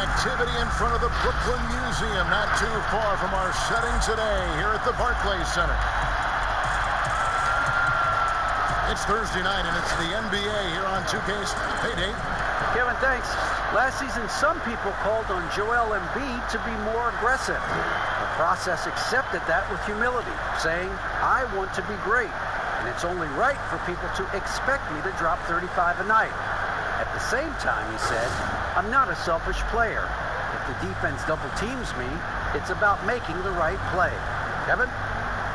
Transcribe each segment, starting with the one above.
Activity in front of the Brooklyn Museum, not too far from our setting today here at the Barclays Center. It's Thursday night, and it's the NBA here on 2K's. Hey, Dave. Kevin, thanks. Last season, some people called on Joel Embiid to be more aggressive. The process accepted that with humility, saying, I want to be great, and it's only right for people to expect me to drop 35 a night. At the same time, he said, I'm not a selfish player. If the defense double teams me, it's about making the right play. Kevin?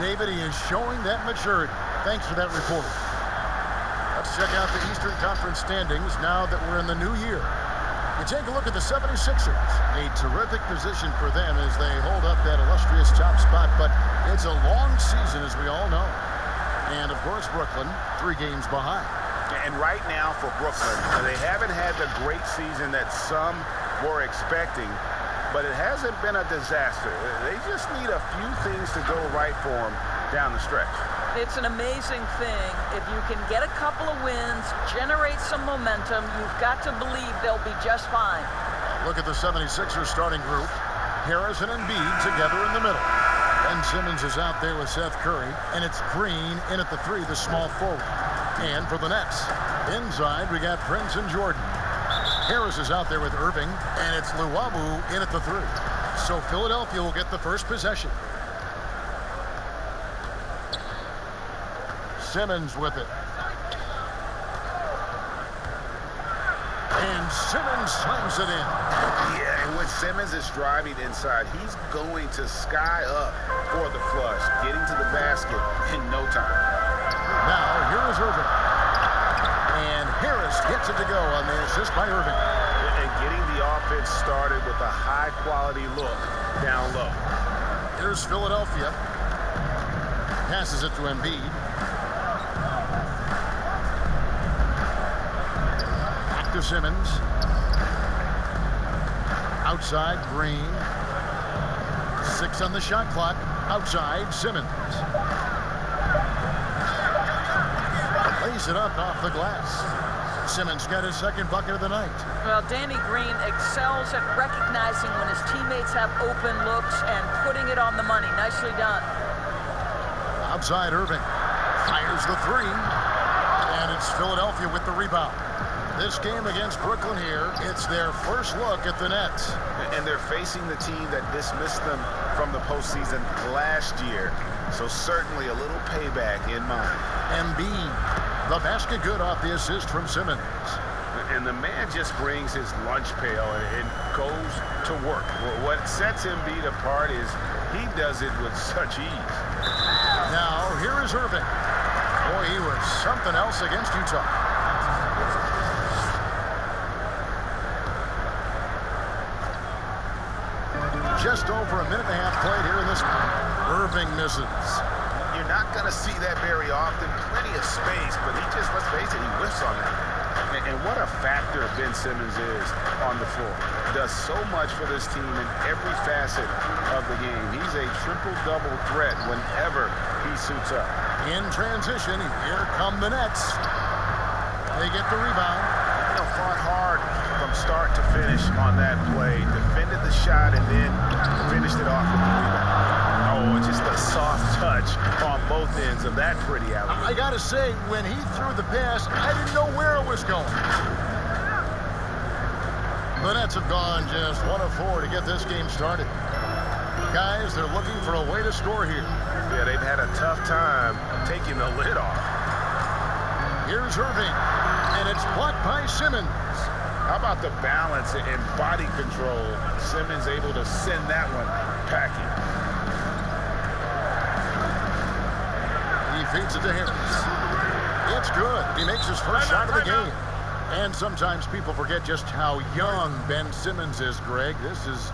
David, he is showing that maturity. Thanks for that report. Let's check out the Eastern Conference standings now that we're in the new year. You take a look at the 76ers. A terrific position for them as they hold up that illustrious top spot, but it's a long season, as we all know. And, of course, Brooklyn, 3 games behind. And right now for Brooklyn, they haven't had the great season that some were expecting, but it hasn't been a disaster. They just need a few things to go right for them down the stretch. It's an amazing thing. If you can get a couple of wins, generate some momentum, you've got to believe they'll be just fine. Look at the 76ers starting group. Harris and Embiid together in the middle. Ben Simmons is out there with Seth Curry, and it's Green in at the 3, the small forward. And for the Nets, inside we got Prince and Jordan. Harris is out there with Irving, and it's Luwawu in at the 3. So Philadelphia will get the first possession. Simmons with it. And Simmons slams it in. Yeah, and when Simmons is driving inside, he's going to sky up for the flush, getting to the basket in no time. Now, here is Irving. And Harris gets it to go on the assist by Irving. And getting the offense started with a high-quality look down low. Here's Philadelphia. Passes it to Embiid. Back to Simmons. Outside, Green. 6 on the shot clock. Outside, Simmons. Lays it up off the glass. Simmons got his second bucket of the night. Well, Danny Green excels at recognizing when his teammates have open looks and putting it on the money. Nicely done. Outside, Irving fires the 3, and it's Philadelphia with the rebound. This game against Brooklyn here, it's their first look at the Nets. And they're facing the team that dismissed them from the postseason last year. So certainly a little payback in mind. Embiid, the basket good off the assist from Simmons. And the man just brings his lunch pail and goes to work. What sets Embiid apart is he does it with such ease. Now, here is Irving. Boy, he was something else against Utah. Just over a minute and a half played here in this one. Irving misses. You're not going to see that very often. Plenty of space, but he just, let's face it, he whiffs on that. And what a factor Ben Simmons is on the floor. Does so much for this team in every facet of the game. He's a triple-double threat whenever he suits up. In transition, here come the Nets. They get the rebound. Fought hard from start to finish on that play. Defended the shot and then finished it off with the rebound. Oh, just a soft touch on both ends of that pretty alley. I got to say, when he threw the pass, I didn't know where it was going. The Nets have gone just 1 of 4 to get this game started. Guys, they're looking for a way to score here. Yeah, they've had a tough time taking the lid off. Here's Irving, and it's blocked by Simmons. How about the balance and body control? Simmons able to send that one packing. He feeds it to Harris. It's good. He makes his first shot of the game. And sometimes people forget just how young Ben Simmons is, Greg. This is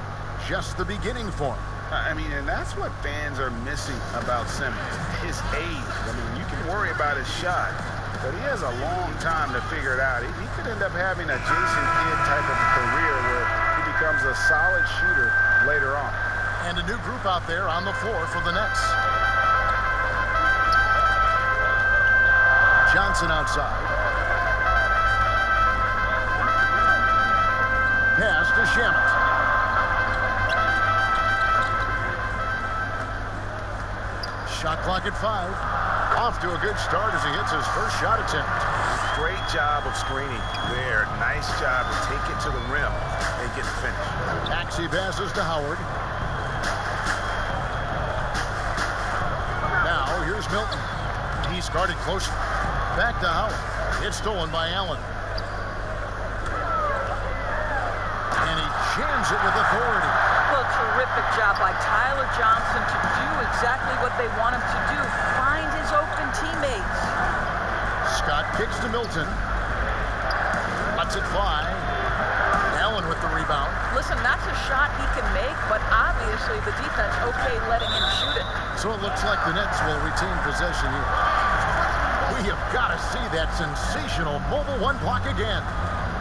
just the beginning for him. I mean, and that's what fans are missing about Simmons, his age. I mean, you can worry about his shot, but he has a long time to figure it out. He could end up having a Jason Kidd type of career where he becomes a solid shooter later on. And a new group out there on the floor for the Nets. Johnson outside. Pass to Shamet. Shot clock at 5. Off to a good start as he hits his first shot attempt. Great job of screening there. Nice job to take it to the rim and get the finish. Taxi passes to Howard. Now here's Milton. He's guarded closely. Back to Howard. It's stolen by Allen. And he jams it with authority. Well, terrific job by Tyler Johnson to do exactly what they want him to do. Find his open teammates. Scott kicks to Milton. Lets it fly. Allen with the rebound. Listen, that's a shot he can make, but obviously the defense okay letting him shoot it. So it looks like the Nets will retain possession here. We have got to see that sensational mobile one block again.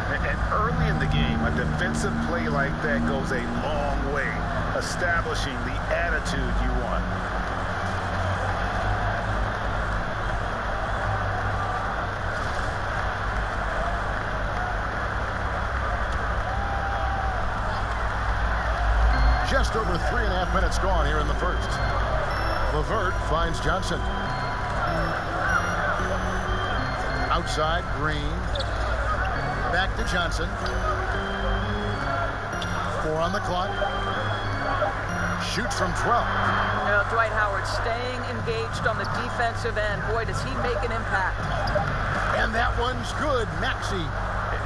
And early in the game, a defensive play like that goes a long way, establishing the attitude you want. Just over 3.5 minutes gone here in the first. LeVert finds Johnson. Outside, Green. Back to Johnson. 4 on the clock. Shoots from 12. You know, Dwight Howard staying engaged on the defensive end. Boy, does he make an impact. And that one's good. Maxey.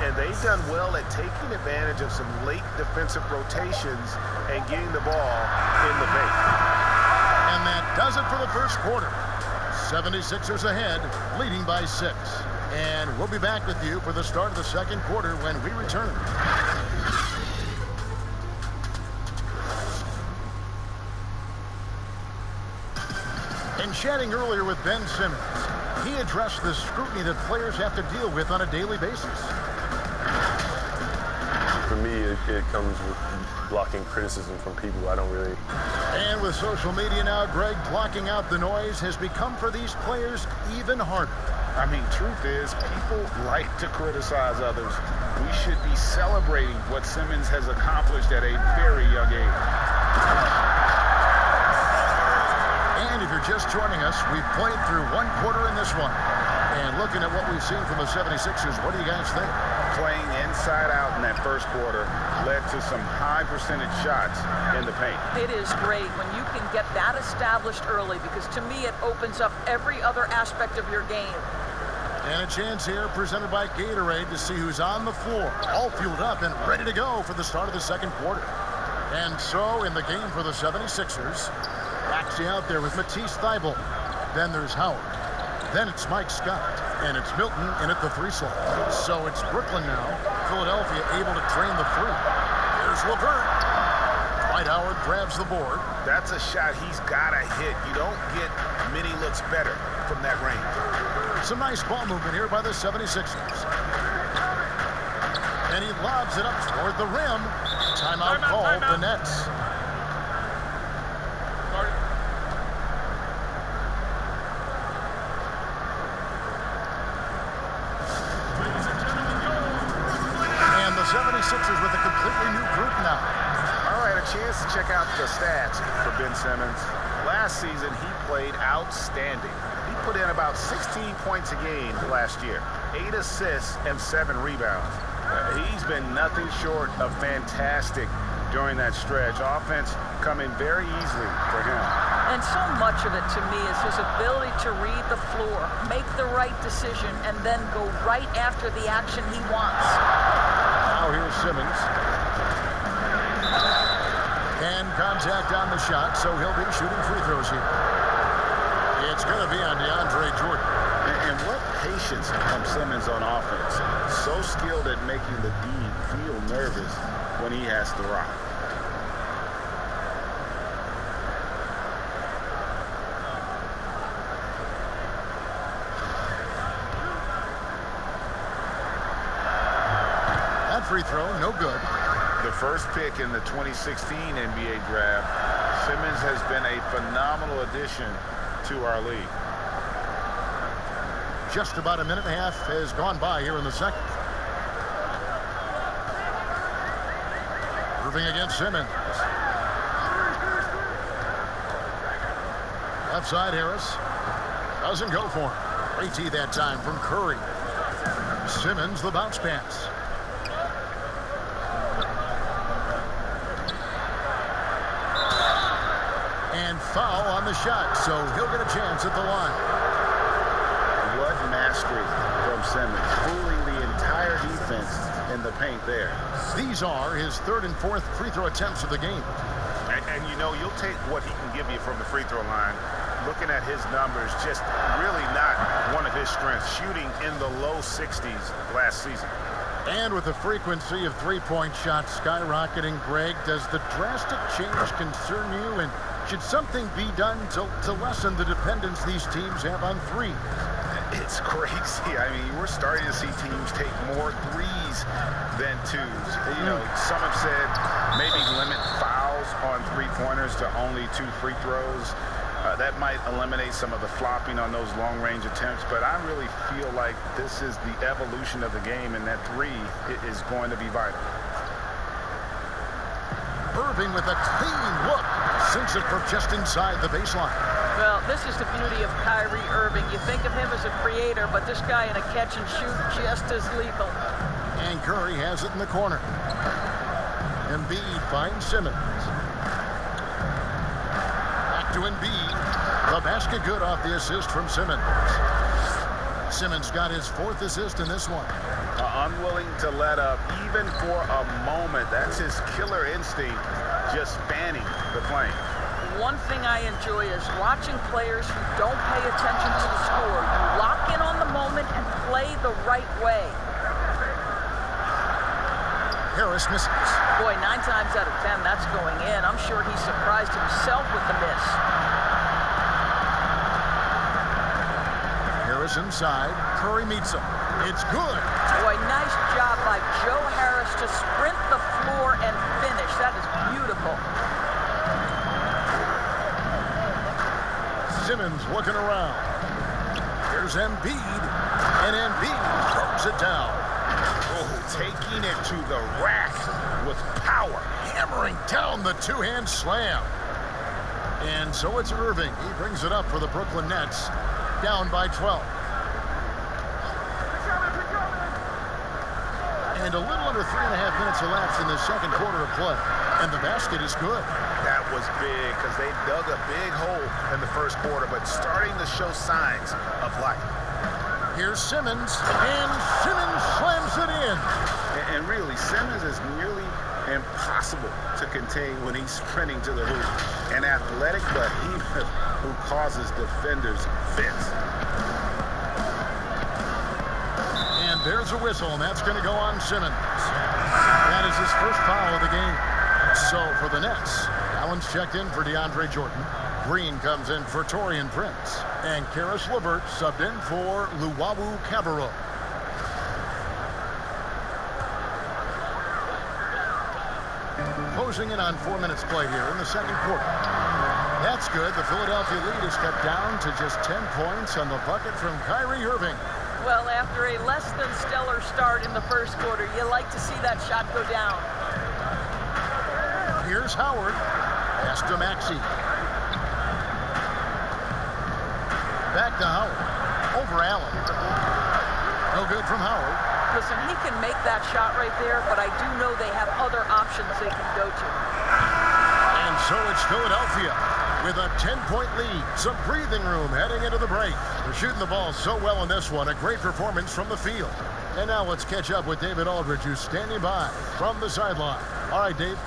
And they've done well at taking advantage of some late defensive rotations and getting the ball in the paint. And that does it for the first quarter. 76ers ahead, leading by 6. And we'll be back with you for the start of the second quarter when we return. In chatting earlier with Ben Simmons, he addressed the scrutiny that players have to deal with on a daily basis. For me, it comes with blocking criticism from people I don't really. And with social media now, Greg, blocking out the noise has become for these players even harder. I mean, truth is, people like to criticize others. We should be celebrating what Simmons has accomplished at a very young age. And if you're just joining us, we've played through one quarter in this one. And looking at what we've seen from the 76ers, what do you guys think? Playing inside out in that first quarter led to some high percentage shots in the paint. It is great when you can get that established early, because to me it opens up every other aspect of your game. And a chance here presented by Gatorade to see who's on the floor, all fueled up and ready to go for the start of the second quarter. And so in the game for the 76ers, Maxey out there with Matisse Thybulle. Then there's Howard. Then it's Mike Scott. And it's Milton in at the 3 slot. So it's Brooklyn now. Philadelphia able to drain the 3. Here's LeVert. Dwight Howard grabs the board. That's a shot he's got to hit. You don't get many looks better from that range. Some nice ball movement here by the 76ers. And he lobs it up toward the rim. Timeout called the Nets. And the 76ers with a completely new group now. All right, a chance to check out the stats for Ben Simmons. Last season, he played outstanding. He put in about 16 points a game last year, 8 assists and 7 rebounds. He's been nothing short of fantastic during that stretch. Offense coming very easily for him. And so much of it to me is his ability to read the floor, make the right decision, and then go right after the action he wants. Now here's Simmons. And contact on the shot, so he'll be shooting free throws here. It's going to be on DeAndre Jordan. And what patience from Simmons on offense. So skilled at making the D feel nervous when he has to rock. That free throw, no good. The first pick in the 2016 NBA draft, Simmons has been a phenomenal addition to our league. Just about a minute and a half has gone by here in the second. Moving against Simmons. Left side, Harris. Doesn't go for him. Great tee that time from Curry. Simmons, the bounce pass. And foul on the shot, so he'll get a chance at the line. What mastery from Simmons, fooling the entire defense in the paint there. These are his third and fourth free throw attempts of the game. And you know, you'll take what he can give you from the free throw line. Looking at his numbers, just really not one of his strengths. Shooting in the low 60s last season. And with the frequency of three-point shots skyrocketing, Greg, does the drastic change concern you? And should something be done to lessen the dependence these teams have on three? It's crazy. I mean, we're starting to see teams take more threes than twos. You know, some have said maybe limit fouls on three-pointers to only 2 free throws. That might eliminate some of the flopping on those long-range attempts, but I really feel like this is the evolution of the game, and that three is going to be vital. Irving with a clean look. Sinks it from just inside the baseline. Well, this is the beauty of Kyrie Irving. You think of him as a creator, but this guy in a catch and shoot just as lethal. And Curry has it in the corner. Embiid finds Simmons. Back to Embiid. The basket good off the assist from Simmons. Simmons got his 4th assist in this one. Unwilling to let up even for a moment. That's his killer instinct, just spanning the plane. One thing I enjoy is watching players who don't pay attention to the score. You lock in on the moment and play the right way. Harris misses. Boy, 9 times out of 10, that's going in. I'm sure he's surprised himself with the miss. Harris inside. Curry meets him. It's good. Boy, nice job by Joe Harris to sprint the floor and finish. That is beautiful. Simmons looking around. Here's Embiid. And Embiid throws it down. Oh, taking it to the rack with power. Hammering down the two-hand slam. And so it's Irving. He brings it up for the Brooklyn Nets. Down by 12. And a little under 3.5 minutes elapsed in the second quarter of play. And the basket is good. That was big because they dug a big hole in the first quarter, but starting to show signs of life. Here's Simmons, and Simmons slams it in. And really, Simmons is nearly impossible to contain when he's sprinting to the hoop. An athletic behemoth who causes defenders fits. And there's a whistle, and that's going to go on Simmons. That is his first foul of the game. So for the Nets, Allen's checked in for DeAndre Jordan. Green comes in for Taurean Prince. And Karis LeVert subbed in for Luwawu Cabarro. Closing in on 4 minutes play here in the second quarter. That's good. The Philadelphia lead is cut down to just 10 points on the bucket from Kyrie Irving. Well, after a less than stellar start in the first quarter, you like to see that shot go down. Here's Howard. Pass to Maxey. Back to Howard. Over Allen. No good from Howard. Listen, he can make that shot right there, but I do know they have other options they can go to. And so it's Philadelphia with a 10-point lead. Some breathing room heading into the break. They're shooting the ball so well in this one. A great performance from the field. And now let's catch up with David Aldridge, who's standing by from the sideline. All right, Dave.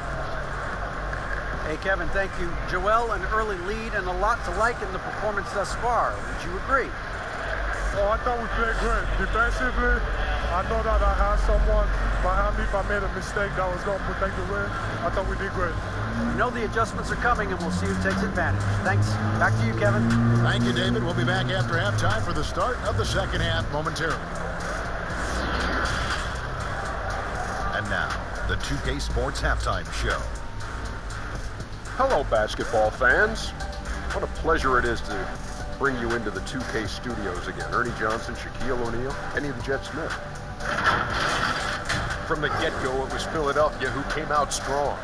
Hey, Kevin, thank you. Joel, an early lead and a lot to like in the performance thus far. Would you agree? Oh, I thought we played great. Defensively, I know that I had someone behind me. If I made a mistake that was going to protect the rim, I thought we did great. We know the adjustments are coming, and we'll see who takes advantage. Thanks. Back to you, Kevin. Thank you, David. We'll be back after halftime for the start of the second half momentarily. And now, the 2K Sports Halftime Show. Hello, basketball fans. What a pleasure it is to bring you into the 2K studios again. Ernie Johnson, Shaquille O'Neal, Kenny the Jet Smith. From the get-go, it was Philadelphia who came out strong.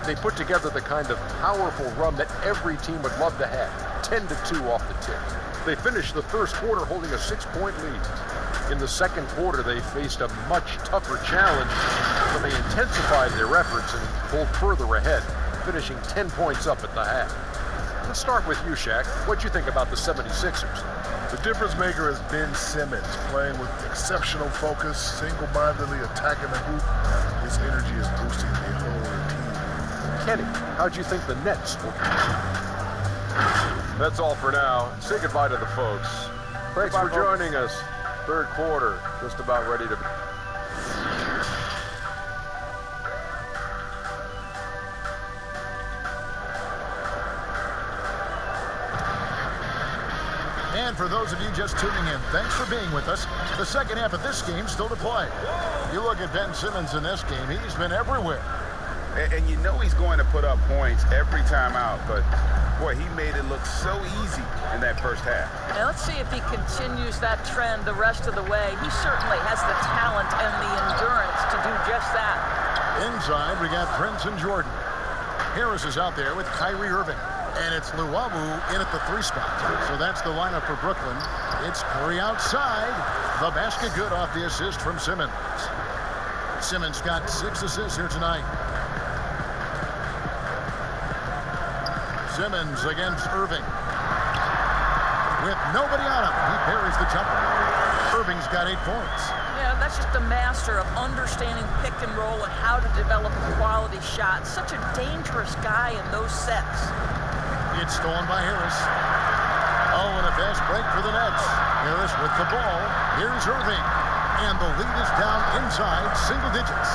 They put together the kind of powerful run that every team would love to have. 10-2 off the tip. They finished the first quarter holding a 6-point lead. In the second quarter, they faced a much tougher challenge, but they intensified their efforts and pulled further ahead, finishing 10 points up at the half. Let's start with you, Shaq. What'd you think about the 76ers? The difference maker has been Simmons, playing with exceptional focus, single-mindedly attacking the hoop. His energy is boosting the whole team. Kenny, how'd you think the Nets will do? That's all for now. Say goodbye to the folks. Thanks for joining us. Third quarter, just about ready to... And for those of you just tuning in, thanks for being with us. The second half of this game still to play. You look at Ben Simmons in this game, he's been everywhere. And you know he's going to put up points every time out, but boy, he made it look so easy in that first half. Now let's see if he continues that trend the rest of the way. He certainly has the talent and the endurance to do just that. Inside, we got Prince and Jordan. Harris is out there with Kyrie Irving. And it's Luwawu in at the 3 spot. So that's the lineup for Brooklyn. It's Curry outside. The basket good off the assist from Simmons. Simmons got 6 assists here tonight. Simmons against Irving. With nobody on him, he parries the jumper. Irving's got 8 points. Yeah, that's just a master of understanding pick and roll and how to develop a quality shot. Such a dangerous guy in those sets. It's stolen by Harris. Oh, and a fast break for the Nets. Harris with the ball. Here's Irving. And the lead is down inside single digits.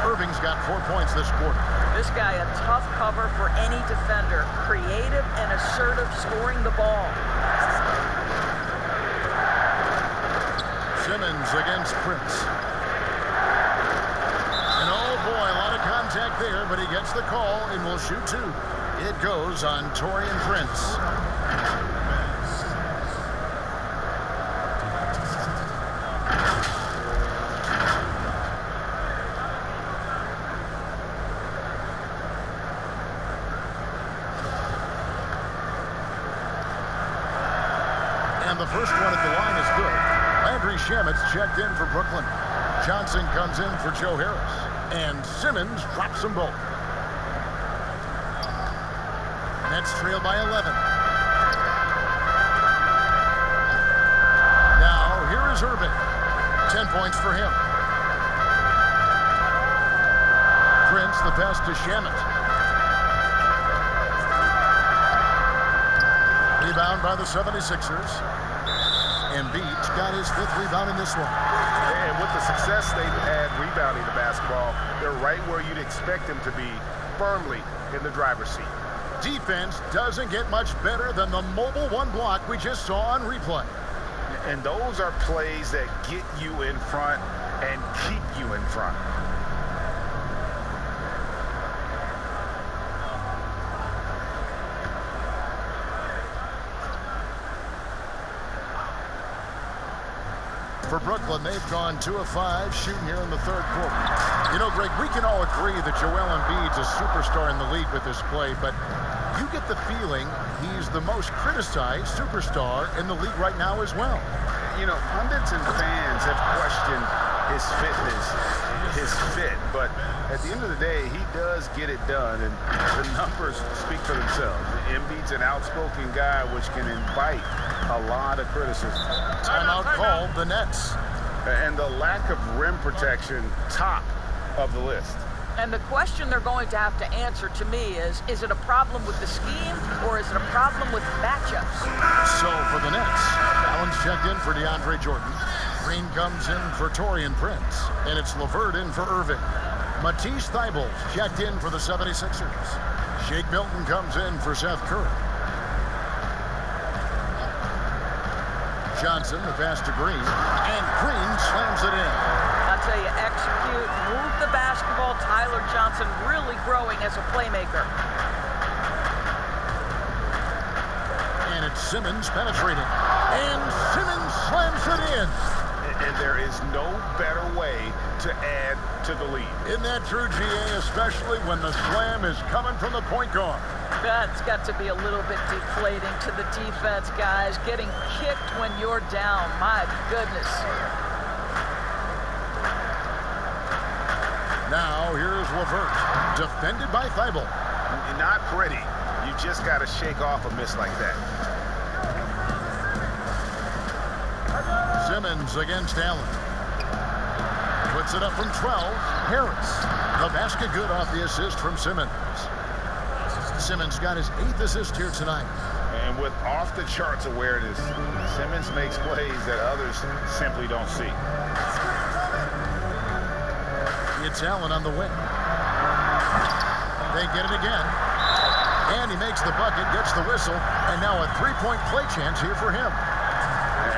Irving's got 4 points this quarter. This guy a tough cover for any defender. Creative and assertive scoring the ball. Simmons against Prince. And oh boy, a lot of contact there, but he gets the call and will shoot 2. It goes on Taurean Prince. And the first one at the line is good. Landry Shamit's checked in for Brooklyn. Johnson comes in for Joe Harris. And Simmons drops them both. Nets trail by 11. Now, here is Irving. 10 points for him. Prince, the pass to Shamit. Rebound by the 76ers. Embiid's got his 5th rebound in this one. And with the success they've had rebounding the basketball, they're right where you'd expect them to be, firmly in the driver's seat. Defense doesn't get much better than the mobile 1 block we just saw on replay. And those are plays that get you in front and keep you in front. For Brooklyn, they've gone 2 of 5 shooting here in the third quarter. You know, Greg, we can all agree that Joel Embiid's a superstar in the league with this play, but you get the feeling he's the most criticized superstar in the league right now as well. You know, pundits and fans have questioned his fitness, his fit, but at the end of the day, he does get it done, and the numbers speak for themselves. Embiid's an outspoken guy, which can invite a lot of criticism. Timeout called the Nets. And the lack of rim protection, top of the list. And the question they're going to have to answer to me is it a problem with the scheme or is it a problem with matchups? So for the Nets, Allen's checked in for DeAndre Jordan. Green comes in for Taurean Prince. And it's LeVert in for Irving. Matisse Thybulle's checked in for the 76ers. Shake Milton comes in for Seth Curry. Johnson, the pass to Green, and Green slams it in. I'll tell you, execute, move the basketball. Tyler Johnson really growing as a playmaker. And it's Simmons penetrating. And Simmons slams it in. and there is no better way to add to the lead. Isn't that true, GA, especially when the slam is coming from the point guard? That's got to be a little bit deflating to the defense, guys. Getting kicked when you're down. My goodness. Now, here's Levert, defended by Thibault. Not pretty. You just got to shake off a miss like that. Simmons against Allen. Puts it up from 12. Harris. The basket good off the assist from Simmons. Simmons got his 8th assist here tonight. And with off-the-charts awareness, Simmons makes plays that others simply don't see. It's Allen on the wing. They get it again. And he makes the bucket, gets the whistle, and now a three-point play chance here for him.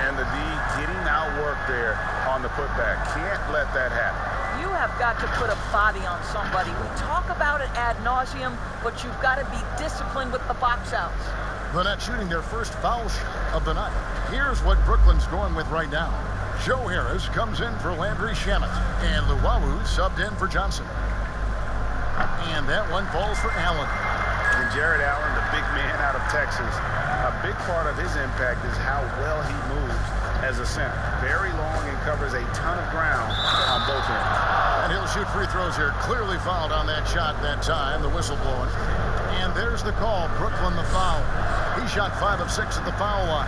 And the D getting outworked there on the putback. Can't let that happen. You have got to put a body on somebody. We talk about it ad nauseum, but you've got to be disciplined with the box outs. The Nets shooting their first foul shot of the night. Here's what Brooklyn's going with right now. Joe Harris comes in for Landry Shamet, and Luwawu subbed in for Johnson. And that one falls for Allen. And Jared Allen, the big man out of Texas, a big part of his impact is how well he moves as a center. Very long and covers a ton of ground on both ends. And he'll shoot free throws here. Clearly fouled on that shot that time, the whistle blowing. And there's the call, Brooklyn the foul. He shot 5 of 6 at the foul line.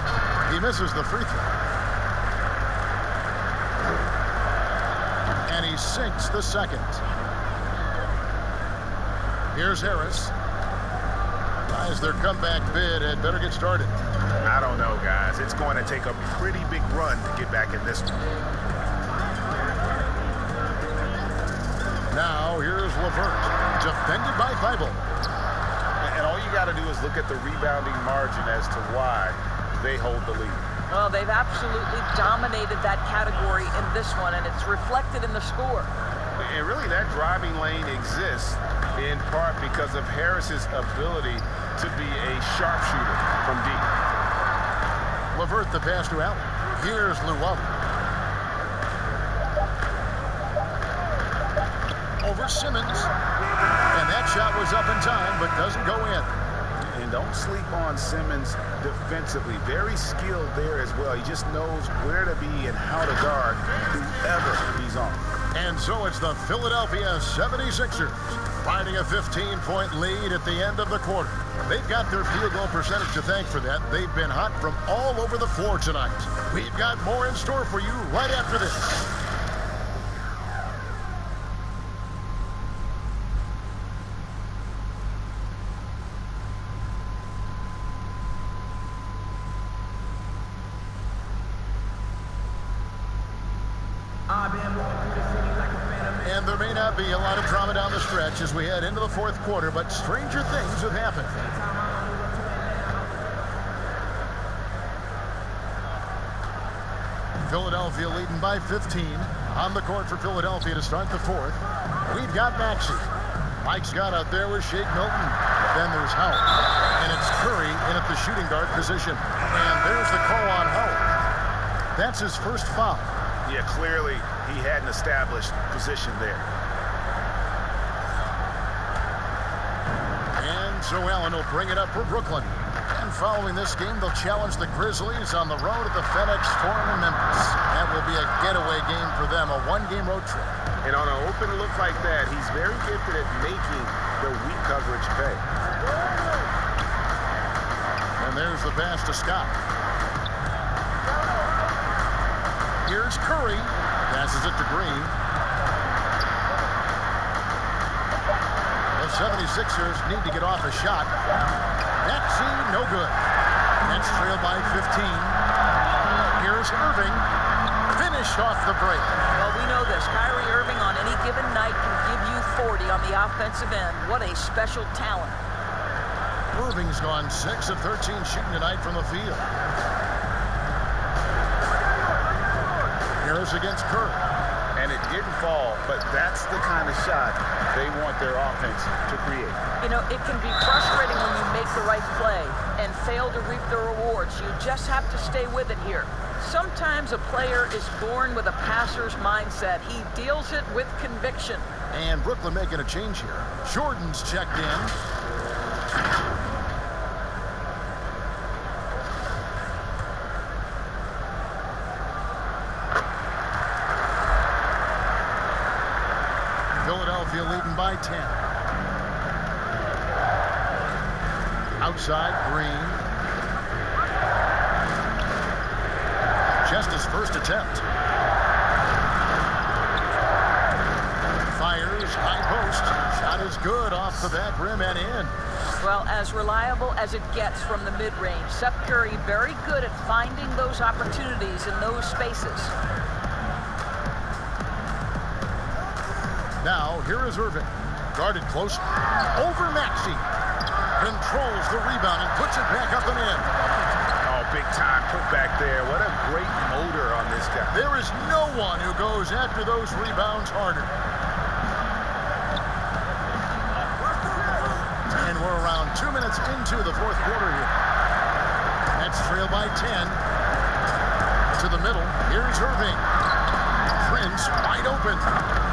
He misses the free throw. And he sinks the second. Here's Harris. As their comeback bid had better get started. I don't know, guys. It's going to take a pretty big run to get back in this one. Now, here's Levert, defended by Thibault. And all you got to do is look at the rebounding margin as to why they hold the lead. Well, they've absolutely dominated that category in this one, and it's reflected in the score. And really, that driving lane exists in part because of Harris's ability to be a sharpshooter from deep. Levert the pass to Allen. Here's Luwawu. Over Simmons. And that shot was up in time, but doesn't go in. And don't sleep on Simmons defensively. Very skilled there as well. He just knows where to be and how to guard whoever he's on. And so it's the Philadelphia 76ers finding a 15-point lead at the end of the quarter. They've got their field goal percentage to thank for that. They've been hot from all over the floor tonight. We've got more in store for you right after this. And there may not be a lot of drama down the stretch as we head into the fourth quarter, but stranger things have happened. Philadelphia leading by 15. On the court for Philadelphia to start the fourth. We've got Maxey. Mike Scott out there with Shake Milton. Then there's Howard. And it's Curry in at the shooting guard position. And there's the call on Howard. That's his first foul. Yeah, clearly he had an established position there. And so Allen will bring it up for Brooklyn. And following this game, they'll challenge the Grizzlies on the road at the FedEx Forum in Memphis. That will be a getaway game for them, a one-game road trip. And on an open look like that, he's very gifted at making the weak coverage pay. And there's the pass to Scott. Here's Curry. Passes it to Green. The 76ers need to get off a shot. That's no good. Nets trail by 15. Here's Irving. Finished off the break. Well, we know this. Kyrie Irving on any given night can give you 40 on the offensive end. What a special talent. Irving's gone 6 of 13 shooting tonight from the field. Harris against Curry. And it didn't fall, but that's the kind of shot they want their offense to create. You know, it can be frustrating when you make the right play and fail to reap the rewards. You just have to stay with it here. Sometimes a player is born with a passer's mindset. He deals it with conviction. And Brooklyn making a change here. Jordan's checked in. Philadelphia leading by 10. Outside, Green. Just his first attempt. Fires, high post. Shot is good off the back rim and in. Well, as reliable as it gets from the mid-range. Seth Curry very good at finding those opportunities in those spaces. Now, here is Irving. Guarded close. Over Maxey. Controls the rebound and puts it back up and in. Oh, big time put back there. What a great motor on this guy. There is no one who goes after those rebounds harder. And we're around 2 minutes into the fourth quarter here. Nets trail by 10. To the middle. Here's Irving. Prince wide open.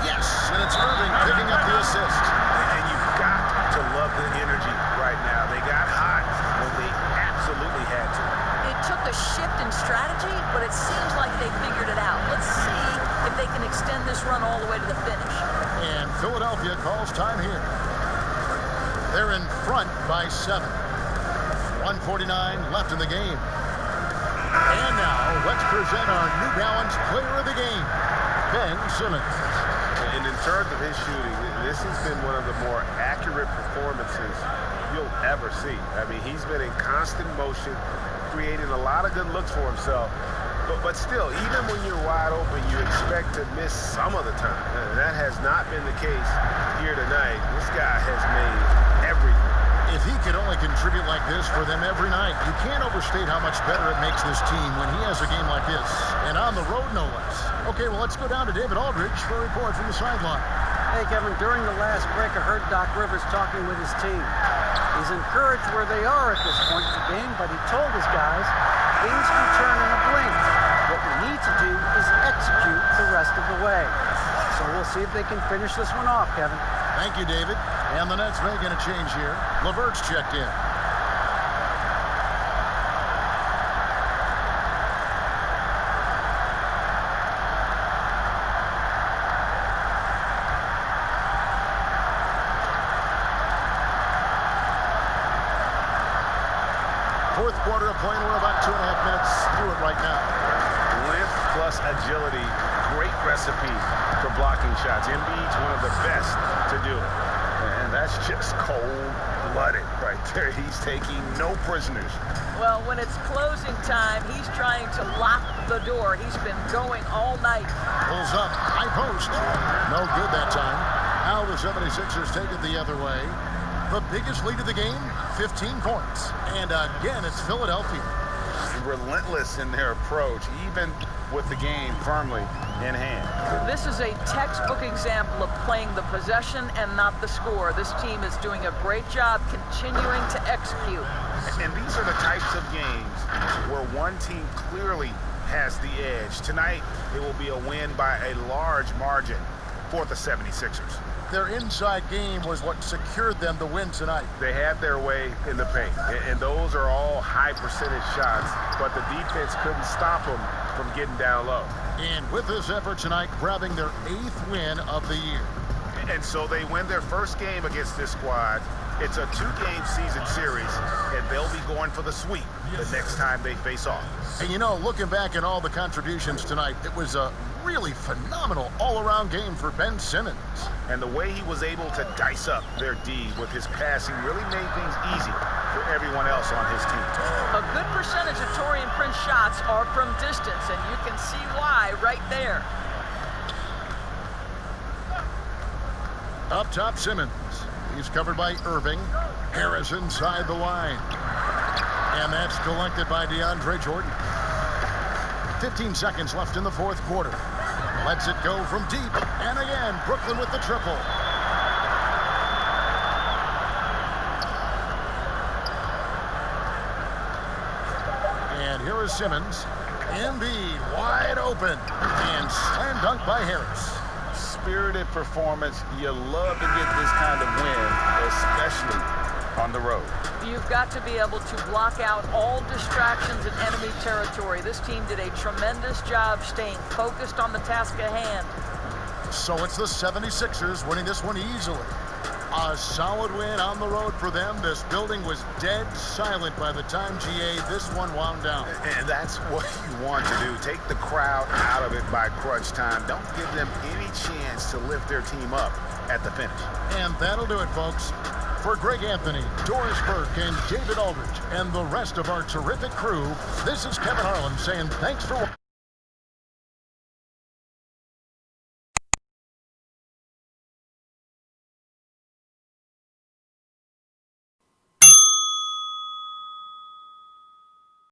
Yes, and it's Irving picking up the assist. And you've got to love the energy right now. They got hot when they absolutely had to. It took a shift in strategy, but it seems like they figured it out. Let's see if they can extend this run all the way to the finish. And Philadelphia calls time here. They're in front by 7. 1:49 left in the game. And now, let's present our New Balance Player of the Game, Ben Simmons. And in terms of his shooting, this has been one of the more accurate performances you'll ever see. I mean, he's been in constant motion, creating a lot of good looks for himself. But still, even when you're wide open, you expect to miss some of the time. And that has not been the case here tonight. This guy has made everything. If he could only contribute like this for them every night, you can't overstate how much better it makes this team when he has a game like this. And on the road, no less. Okay, well, let's go down to David Aldridge for a report from the sideline. Hey, Kevin, during the last break, I heard Doc Rivers talking with his team. He's encouraged where they are at this point in the game, but he told his guys things can turn in a blink. What we need to do is execute the rest of the way. So we'll see if they can finish this one off, Kevin. Thank you, David. And the Nets making a change here. LeVert's checked in. Fourth quarter of play, we're about 2.5 minutes through it right now. Length plus agility, great recipe for blocking shots. Embiid's one of the best to do it. And that's just cold-blooded right there. He's taking no prisoners. Well, when it's closing time, he's trying to lock the door. He's been going all night. Pulls up, high post. No good that time. Now the 76ers take it the other way. The biggest lead of the game, 15 points. And again, it's Philadelphia. Relentless in their approach, even with the game firmly in hand. This is a textbook example of playing the possession and not the score. This team is doing a great job continuing to execute. And these are the types of games where one team clearly has the edge. Tonight, it will be a win by a large margin for the 76ers. Their inside game was what secured them the win tonight. They had their way in the paint, and those are all high percentage shots, but the defense couldn't stop them from getting down low. And with this effort tonight, grabbing their 8th win of the year. And so they win their first game against this squad. It's a 2-game season series, and they'll be going for the sweep the next time they face off. And you know, looking back at all the contributions tonight, it was a really phenomenal all-around game for Ben Simmons. And the way he was able to dice up their D with his passing really made things easy for everyone else on his team. A good percentage of Taurean Prince shots are from distance, and you can see why right there. Up top, Simmons. He's covered by Irving. Harris inside the line. And that's collected by DeAndre Jordan. 15 seconds left in the fourth quarter. Lets it go from deep. And again, Brooklyn with the triple. And here is Simmons Embiid wide open and slam dunk by Harris. Spirited performance. You love to get this kind of win, especially on the road. You've got to be able to block out all distractions in enemy territory. This team did a tremendous job staying focused on the task at hand. So it's the 76ers winning this one easily. A solid win on the road for them. This building was dead silent by the time, GA, this one wound down. And that's what you want to do. Take the crowd out of it by crunch time. Don't give them any chance to lift their team up at the finish. And that'll do it, folks. For Greg Anthony, Doris Burke, and David Aldridge, and the rest of our terrific crew, this is Kevin Harlan saying thanks for watching.